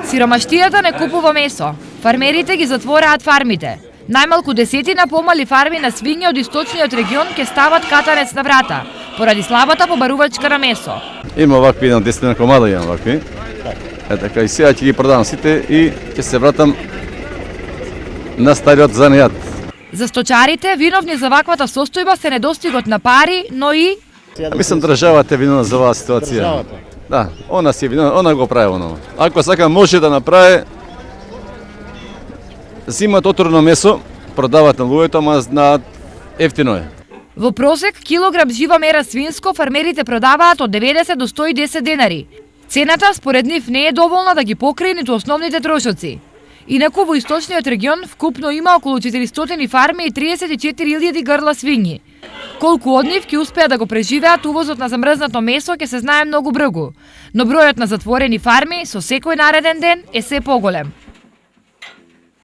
Сиромаштијата не купува месо. Фармерите ги затвораат фармите. Најмалку 10 помали фарми на свиња од источниот регион ќе стават катанец на врата, поради слабата побарувачка на месо. Има вакви 10 комада имам вакви. Така и сега ќе ги продавам сите и ќе се вратам на стариот занајат. За сточарите, виновни за ваквата состојба се недостигот на пари, но и... Мислам државата е виновна за оваа ситуација. Државата? Да, она си е виновна, она го прави оно. Ако сака може да направи, зимат отрно месо, продават на луѓето, ама знаат ефтино е. Во просек, килограм жива мера свинско фармерите продаваат од 90 до 110 денари. Цената според нив не е доволна да ги покрие ниту основните трошоци. Инаку во источниот регион вкупно има околу 400 фарми и 34.000 грла свињи. Колку од нив ќе успеат да го преживеат увозот на замрзнато месо ќе се знае многу брзо, но бројот на затворени фарми со секој нареден ден е се поголем.